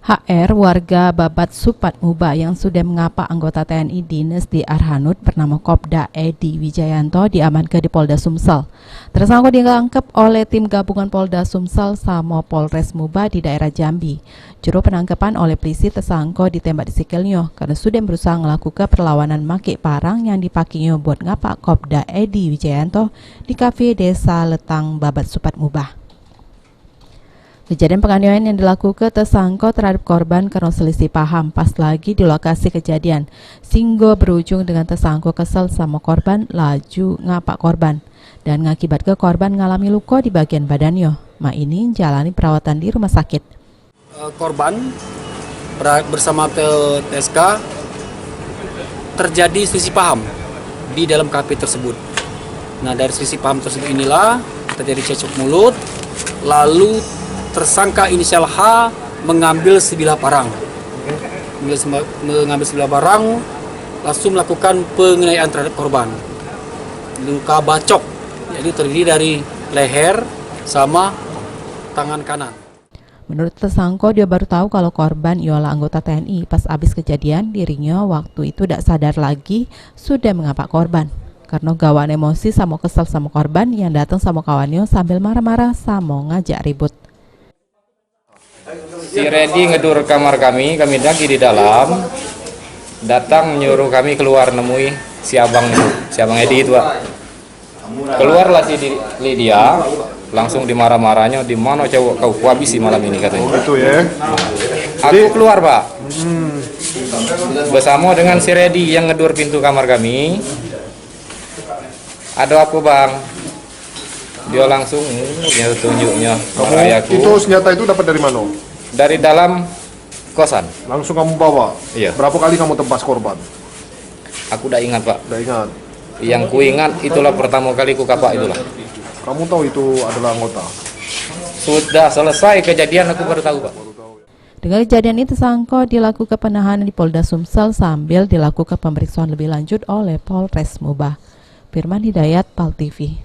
HR, warga Babat Supat Muba yang sudah mengapa anggota TNI Dinas di Arhanud bernama Kopda Edi Wijayanto diamankan di Polda Sumsel. Tersangka ditangkap oleh tim gabungan Polda Sumsel sama Polres Muba di daerah Jambi. Juru penangkapan oleh polisi tersangka ditembak di sikilnya karena sudah berusaha melakukan perlawanan make parang yang dipakainya buat ngapak Kopda Edi Wijayanto di kafe desa Letang Babat Supat Muba. Kejadian penganiayaan yang dilakukan tersangka terhadap korban karena selisih paham pas lagi di lokasi kejadian, sehingga berujung dengan tersangka kesal sama korban laju ngapak korban dan mengakibatkan korban mengalami luka di bagian badannya. Mak ini jalani perawatan di rumah sakit. Korban bersama TSK terjadi selisih paham di dalam kafe tersebut. Nah, dari selisih paham tersebut inilah terjadi cekcok mulut, lalu tersangka inisial H mengambil sebilah parang, langsung melakukan penganiayaan terhadap korban. Luka bacok, jadi terdiri dari leher sama tangan kanan. Menurut tersangka, dia baru tahu kalau korban ialah anggota TNI. Pas habis kejadian, dirinya waktu itu tidak sadar lagi sudah mengapak korban. Karena gawan emosi sama kesal sama korban yang datang sama kawannya sambil marah-marah sama ngajak ribut. Si Redi ngedur kamar kami lagi di dalam, datang nyuruh kami keluar nemui si abang Edi itu, Pak. Keluarlah si Lydia, langsung dimarah-marahnya, di mana cowok kau habisi malam ini katanya. Itu ya. Aku keluar, Pak. Bersama dengan si Redi yang ngedur pintu kamar kami. Ada apa, Bang? Dia langsung dia tunjuknya. Itu senjata itu dapat dari mana? Dari dalam kosan. Langsung kamu bawa? Iya. Berapa kali kamu tebas korban? Aku udah ingat, Pak. Udah ingat? Yang ku ingat itulah pertama kali ku kapak itulah. Kamu tahu itu adalah anggota? Sudah selesai kejadian aku baru tahu, Pak. Dengan kejadian itu, tersangka dilakukan penahanan di Polda Sumsel sambil dilakukan pemeriksaan lebih lanjut oleh Polres Muba. Firman Hidayat, PAL TV.